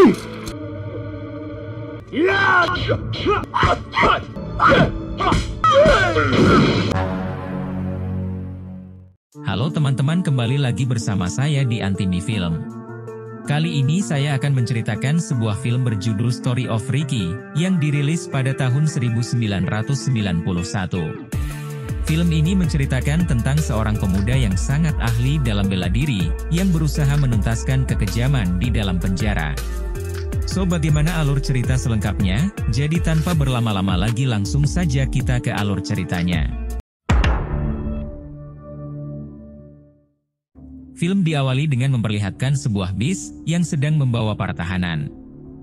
Halo teman-teman, kembali lagi bersama saya di Antimi Film. Kali ini saya akan menceritakan sebuah film berjudul Story of Ricky yang dirilis pada tahun 1991. Film ini menceritakan tentang seorang pemuda yang sangat ahli dalam bela diri yang berusaha menuntaskan kekejaman di dalam penjara. So, bagaimana alur cerita selengkapnya? Jadi tanpa berlama-lama lagi langsung saja kita ke alur ceritanya. Film diawali dengan memperlihatkan sebuah bis yang sedang membawa para tahanan.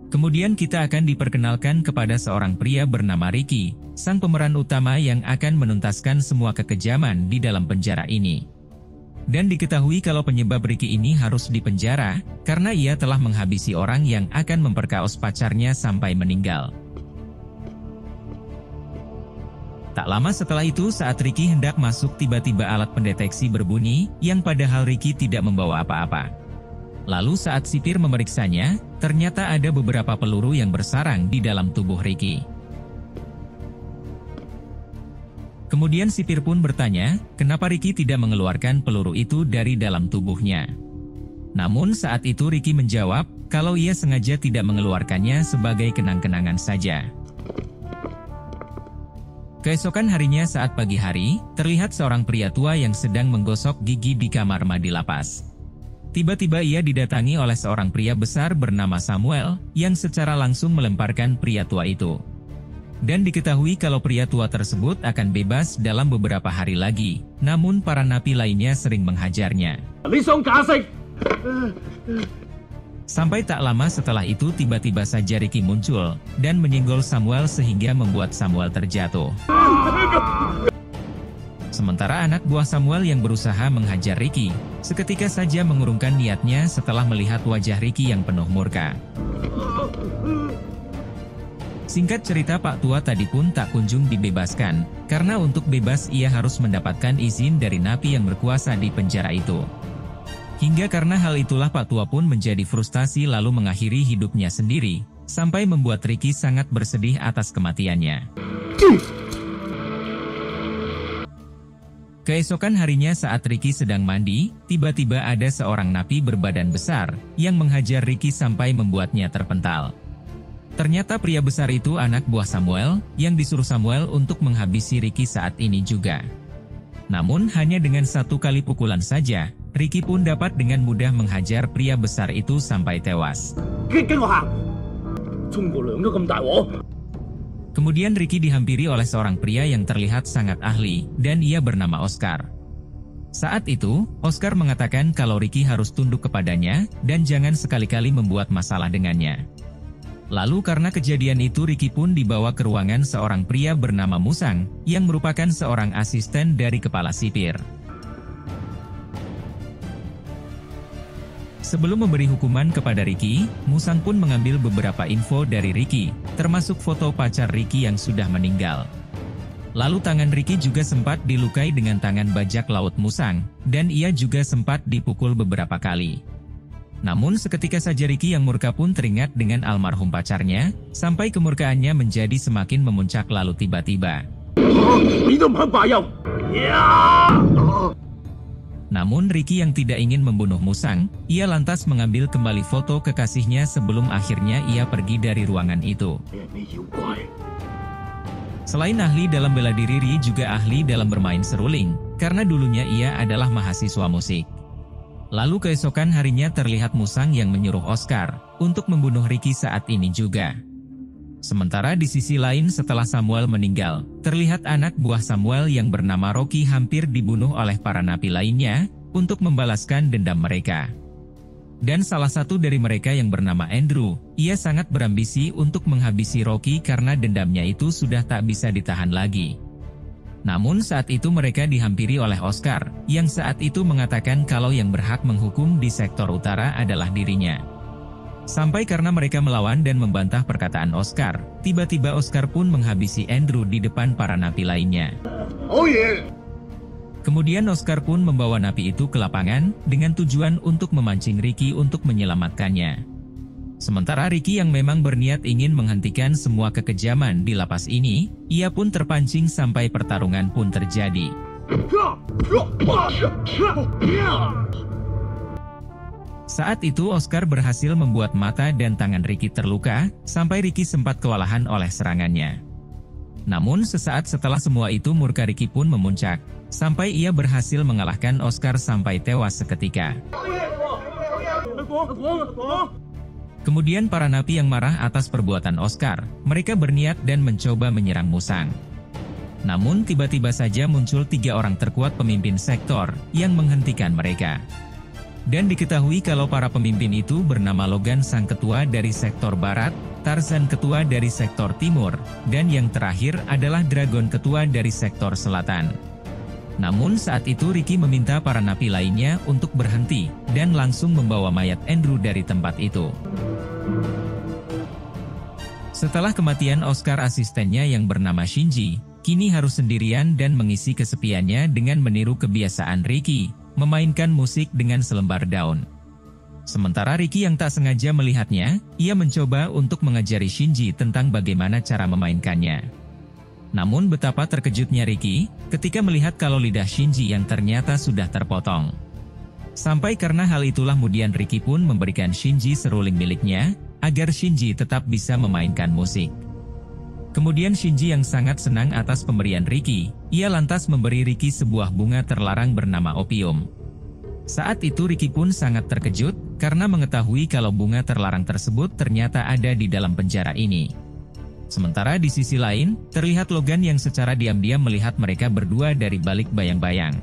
Kemudian kita akan diperkenalkan kepada seorang pria bernama Ricky, sang pemeran utama yang akan menuntaskan semua kekejaman di dalam penjara ini. Dan diketahui kalau penyebab Ricky ini harus dipenjara, karena ia telah menghabisi orang yang akan memperkaos pacarnya sampai meninggal. Tak lama setelah itu, saat Ricky hendak masuk, tiba-tiba alat pendeteksi berbunyi, yang padahal Ricky tidak membawa apa-apa. Lalu saat sipir memeriksanya, ternyata ada beberapa peluru yang bersarang di dalam tubuh Ricky. Kemudian sipir pun bertanya, kenapa Ricky tidak mengeluarkan peluru itu dari dalam tubuhnya. Namun saat itu Ricky menjawab, kalau ia sengaja tidak mengeluarkannya sebagai kenang-kenangan saja. Keesokan harinya saat pagi hari, terlihat seorang pria tua yang sedang menggosok gigi di kamar mandi lapas. Tiba-tiba ia didatangi oleh seorang pria besar bernama Samuel, yang secara langsung melemparkan pria tua itu. Dan diketahui kalau pria tua tersebut akan bebas dalam beberapa hari lagi, namun para napi lainnya sering menghajarnya. Sampai tak lama setelah itu tiba-tiba saja Ricky muncul, dan menyenggol Samuel sehingga membuat Samuel terjatuh. Sementara anak buah Samuel yang berusaha menghajar Ricky, seketika saja mengurungkan niatnya setelah melihat wajah Ricky yang penuh murka. Singkat cerita, Pak Tua tadi pun tak kunjung dibebaskan, karena untuk bebas ia harus mendapatkan izin dari napi yang berkuasa di penjara itu. Hingga karena hal itulah Pak Tua pun menjadi frustasi lalu mengakhiri hidupnya sendiri, sampai membuat Ricky sangat bersedih atas kematiannya. Keesokan harinya saat Ricky sedang mandi, tiba-tiba ada seorang napi berbadan besar, yang menghajar Ricky sampai membuatnya terpental. Ternyata pria besar itu anak buah Samuel, yang disuruh Samuel untuk menghabisi Ricky saat ini juga. Namun hanya dengan satu kali pukulan saja, Ricky pun dapat dengan mudah menghajar pria besar itu sampai tewas. Kemudian Ricky dihampiri oleh seorang pria yang terlihat sangat ahli, dan ia bernama Oscar. Saat itu, Oscar mengatakan kalau Ricky harus tunduk kepadanya, dan jangan sekali-kali membuat masalah dengannya. Lalu karena kejadian itu Ricky pun dibawa ke ruangan seorang pria bernama Musang, yang merupakan seorang asisten dari kepala sipir. Sebelum memberi hukuman kepada Ricky, Musang pun mengambil beberapa info dari Ricky, termasuk foto pacar Ricky yang sudah meninggal. Lalu tangan Ricky juga sempat dilukai dengan tangan bajak laut Musang, dan ia juga sempat dipukul beberapa kali. Namun seketika saja Ricky yang murka pun teringat dengan almarhum pacarnya, sampai kemurkaannya menjadi semakin memuncak lalu tiba-tiba. Namun Ricky yang tidak ingin membunuh Musang, ia lantas mengambil kembali foto kekasihnya sebelum akhirnya ia pergi dari ruangan itu. Selain ahli dalam bela diri, Ricky juga ahli dalam bermain seruling, karena dulunya ia adalah mahasiswa musik. Lalu keesokan harinya terlihat Musang yang menyuruh Oscar untuk membunuh Ricky saat ini juga. Sementara di sisi lain setelah Samuel meninggal, terlihat anak buah Samuel yang bernama Rocky hampir dibunuh oleh para napi lainnya untuk membalaskan dendam mereka. Dan salah satu dari mereka yang bernama Andrew, ia sangat berambisi untuk menghabisi Rocky karena dendamnya itu sudah tak bisa ditahan lagi. Namun saat itu mereka dihampiri oleh Oscar, yang saat itu mengatakan kalau yang berhak menghukum di sektor utara adalah dirinya. Sampai karena mereka melawan dan membantah perkataan Oscar, tiba-tiba Oscar pun menghabisi Andrew di depan para napi lainnya. Oh yeah. Kemudian Oscar pun membawa napi itu ke lapangan, dengan tujuan untuk memancing Ricky untuk menyelamatkannya. Sementara Ricky yang memang berniat ingin menghentikan semua kekejaman di lapas ini, ia pun terpancing sampai pertarungan pun terjadi. Saat itu Oscar berhasil membuat mata dan tangan Ricky terluka, sampai Ricky sempat kewalahan oleh serangannya. Namun sesaat setelah semua itu murka Ricky pun memuncak, sampai ia berhasil mengalahkan Oscar sampai tewas seketika. Kemudian para napi yang marah atas perbuatan Oscar, mereka berniat dan mencoba menyerang Musang. Namun tiba-tiba saja muncul 3 orang terkuat pemimpin sektor yang menghentikan mereka. Dan diketahui kalau para pemimpin itu bernama Logan sang ketua dari sektor barat, Tarzan ketua dari sektor timur, dan yang terakhir adalah Dragon ketua dari sektor selatan. Namun saat itu Ricky meminta para napi lainnya untuk berhenti, dan langsung membawa mayat Andrew dari tempat itu. Setelah kematian Oscar, asistennya yang bernama Shinji, kini harus sendirian dan mengisi kesepiannya dengan meniru kebiasaan Ricky, memainkan musik dengan selembar daun. Sementara Ricky yang tak sengaja melihatnya, ia mencoba untuk mengajari Shinji tentang bagaimana cara memainkannya. Namun betapa terkejutnya Ricky ketika melihat kalau lidah Shinji yang ternyata sudah terpotong. Sampai karena hal itulah kemudian Ricky pun memberikan Shinji seruling miliknya, agar Shinji tetap bisa memainkan musik. Kemudian Shinji yang sangat senang atas pemberian Ricky, ia lantas memberi Ricky sebuah bunga terlarang bernama opium. Saat itu Ricky pun sangat terkejut, karena mengetahui kalau bunga terlarang tersebut ternyata ada di dalam penjara ini. Sementara di sisi lain, terlihat Logan yang secara diam-diam melihat mereka berdua dari balik bayang-bayang.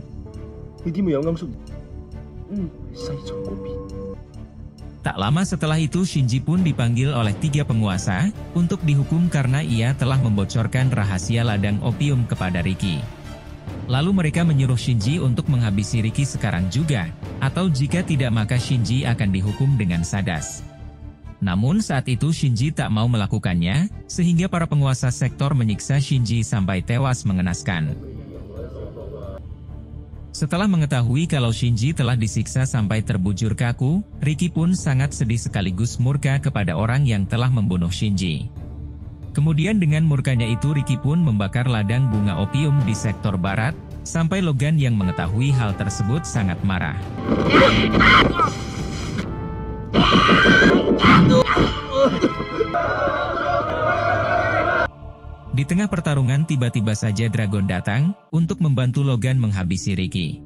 Tak lama setelah itu Shinji pun dipanggil oleh 3 penguasa, untuk dihukum karena ia telah membocorkan rahasia ladang opium kepada Ricky. Lalu mereka menyuruh Shinji untuk menghabisi Ricky sekarang juga, atau jika tidak maka Shinji akan dihukum dengan sadas. Namun saat itu Shinji tak mau melakukannya, sehingga para penguasa sektor menyiksa Shinji sampai tewas mengenaskan. Setelah mengetahui kalau Shinji telah disiksa sampai terbujur kaku, Ricky pun sangat sedih sekaligus murka kepada orang yang telah membunuh Shinji. Kemudian dengan murkanya itu Ricky pun membakar ladang bunga opium di sektor barat, sampai Logan yang mengetahui hal tersebut sangat marah. Di tengah pertarungan tiba-tiba saja Dragon datang untuk membantu Logan menghabisi Ricky.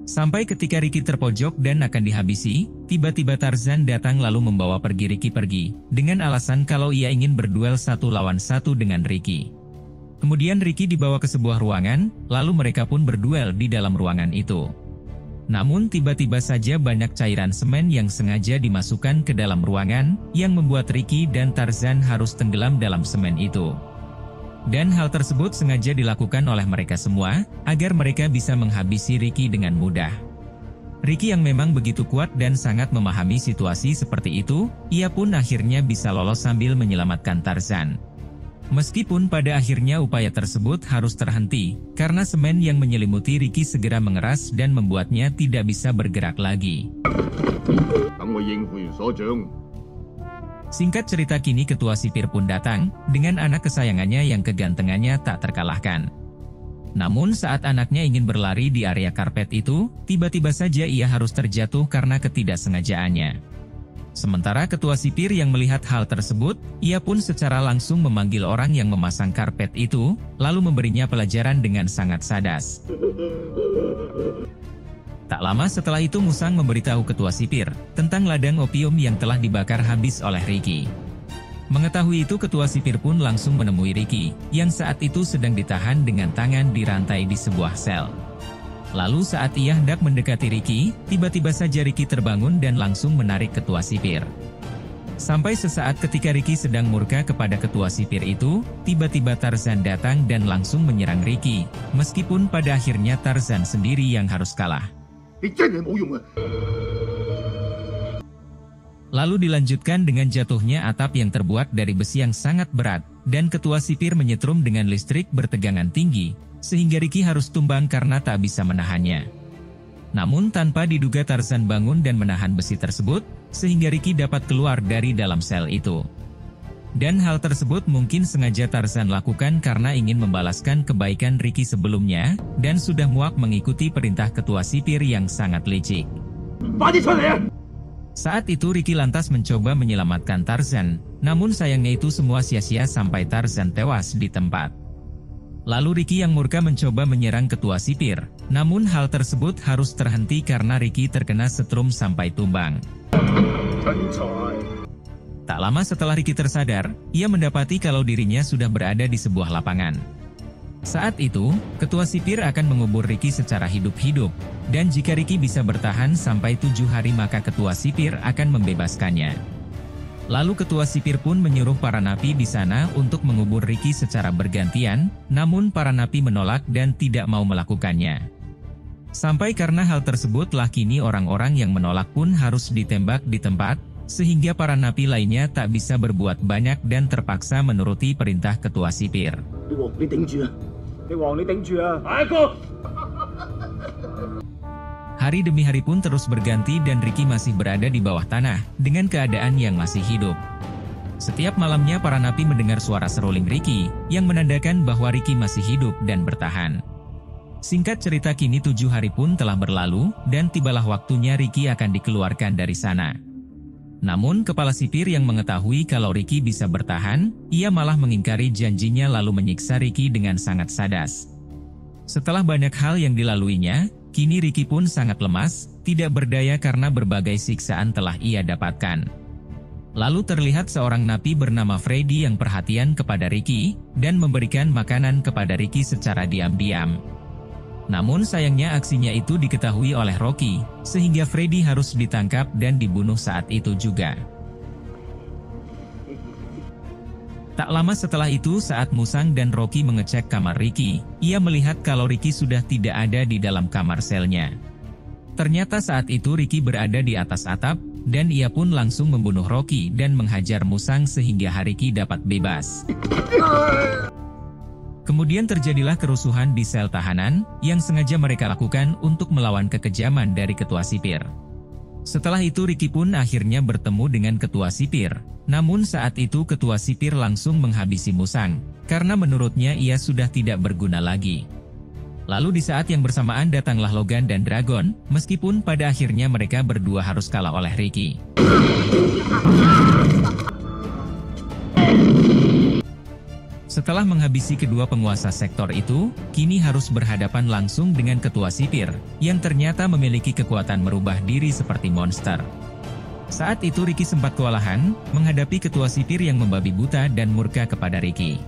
Sampai ketika Ricky terpojok dan akan dihabisi, tiba-tiba Tarzan datang lalu membawa pergi Ricky dengan alasan kalau ia ingin berduel 1 lawan 1 dengan Ricky. Kemudian Ricky dibawa ke sebuah ruangan, lalu mereka pun berduel di dalam ruangan itu. Namun tiba-tiba saja banyak cairan semen yang sengaja dimasukkan ke dalam ruangan, yang membuat Ricky dan Tarzan harus tenggelam dalam semen itu. Dan hal tersebut sengaja dilakukan oleh mereka semua, agar mereka bisa menghabisi Ricky dengan mudah. Ricky yang memang begitu kuat dan sangat memahami situasi seperti itu, ia pun akhirnya bisa lolos sambil menyelamatkan Tarzan. Meskipun pada akhirnya upaya tersebut harus terhenti, karena semen yang menyelimuti Ricky segera mengeras dan membuatnya tidak bisa bergerak lagi. Singkat cerita kini ketua sipir pun datang, dengan anak kesayangannya yang kegantengannya tak terkalahkan. Namun saat anaknya ingin berlari di area karpet itu, tiba-tiba saja ia harus terjatuh karena ketidaksengajaannya. Sementara ketua sipir yang melihat hal tersebut, ia pun secara langsung memanggil orang yang memasang karpet itu, lalu memberinya pelajaran dengan sangat sadas. Tak lama setelah itu Musang memberitahu ketua sipir tentang ladang opium yang telah dibakar habis oleh Ricky. Mengetahui itu ketua sipir pun langsung menemui Ricky, yang saat itu sedang ditahan dengan tangan dirantai di sebuah sel. Lalu saat ia hendak mendekati Ricky, tiba-tiba saja Ricky terbangun dan langsung menarik ketua sipir. Sampai sesaat ketika Ricky sedang murka kepada ketua sipir itu, tiba-tiba Tarzan datang dan langsung menyerang Ricky, meskipun pada akhirnya Tarzan sendiri yang harus kalah. Lalu dilanjutkan dengan jatuhnya atap yang terbuat dari besi yang sangat berat, dan ketua sipir menyetrum dengan listrik bertegangan tinggi, sehingga Ricky harus tumbang karena tak bisa menahannya. Namun tanpa diduga Tarzan bangun dan menahan besi tersebut, sehingga Ricky dapat keluar dari dalam sel itu. Dan hal tersebut mungkin sengaja Tarzan lakukan karena ingin membalaskan kebaikan Ricky sebelumnya, dan sudah muak mengikuti perintah ketua sipir yang sangat licik. Saat itu Ricky lantas mencoba menyelamatkan Tarzan, namun sayangnya itu semua sia-sia sampai Tarzan tewas di tempat. Lalu Ricky yang murka mencoba menyerang ketua sipir, namun hal tersebut harus terhenti karena Ricky terkena setrum sampai tumbang. Tak lama setelah Ricky tersadar, ia mendapati kalau dirinya sudah berada di sebuah lapangan. Saat itu, ketua sipir akan mengubur Ricky secara hidup-hidup, dan jika Ricky bisa bertahan sampai 7 hari maka ketua sipir akan membebaskannya. Lalu ketua sipir pun menyuruh para napi di sana untuk mengubur Ricky secara bergantian, namun para napi menolak dan tidak mau melakukannya. Sampai karena hal tersebutlah kini orang-orang yang menolak pun harus ditembak di tempat, sehingga para napi lainnya tak bisa berbuat banyak dan terpaksa menuruti perintah ketua sipir. Hari demi hari pun terus berganti dan Ricky masih berada di bawah tanah, dengan keadaan yang masih hidup. Setiap malamnya para napi mendengar suara seruling Ricky, yang menandakan bahwa Ricky masih hidup dan bertahan. Singkat cerita kini 7 hari pun telah berlalu, dan tibalah waktunya Ricky akan dikeluarkan dari sana. Namun kepala sipir yang mengetahui kalau Ricky bisa bertahan, ia malah mengingkari janjinya lalu menyiksa Ricky dengan sangat sadas. Setelah banyak hal yang dilaluinya, kini Ricky pun sangat lemas, tidak berdaya karena berbagai siksaan telah ia dapatkan. Lalu terlihat seorang napi bernama Freddy yang perhatian kepada Ricky, dan memberikan makanan kepada Ricky secara diam-diam. Namun sayangnya aksinya itu diketahui oleh Rocky, sehingga Freddy harus ditangkap dan dibunuh saat itu juga. Tak lama setelah itu saat Musang dan Rocky mengecek kamar Ricky, ia melihat kalau Ricky sudah tidak ada di dalam kamar selnya. Ternyata saat itu Ricky berada di atas atap, dan ia pun langsung membunuh Rocky dan menghajar Musang sehingga Ricky dapat bebas. Kemudian terjadilah kerusuhan di sel tahanan, yang sengaja mereka lakukan untuk melawan kekejaman dari ketua sipir. Setelah itu Ricky pun akhirnya bertemu dengan ketua sipir, namun saat itu ketua sipir langsung menghabisi Musang, karena menurutnya ia sudah tidak berguna lagi. Lalu di saat yang bersamaan datanglah Logan dan Dragon, meskipun pada akhirnya mereka berdua harus kalah oleh Ricky. Setelah menghabisi kedua penguasa sektor itu, kini harus berhadapan langsung dengan ketua sipir, yang ternyata memiliki kekuatan merubah diri seperti monster. Saat itu Ricky sempat kewalahan, menghadapi ketua sipir yang membabi buta dan murka kepada Ricky.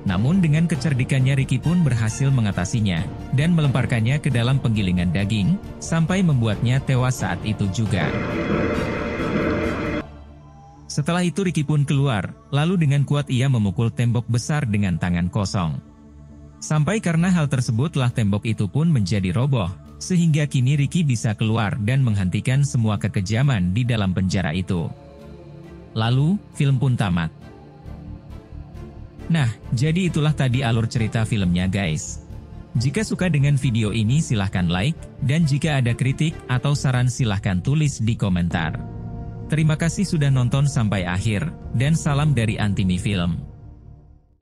Namun dengan kecerdikannya Ricky pun berhasil mengatasinya, dan melemparkannya ke dalam penggilingan daging, sampai membuatnya tewas saat itu juga. Setelah itu Ricky pun keluar, lalu dengan kuat ia memukul tembok besar dengan tangan kosong. Sampai karena hal tersebutlah tembok itu pun menjadi roboh, sehingga kini Ricky bisa keluar dan menghentikan semua kekejaman di dalam penjara itu. Lalu, film pun tamat. Nah, jadi itulah tadi alur cerita filmnya guys. Jika suka dengan video ini silahkan like, dan jika ada kritik atau saran silahkan tulis di komentar. Terima kasih sudah nonton sampai akhir, dan salam dari Antimi Film.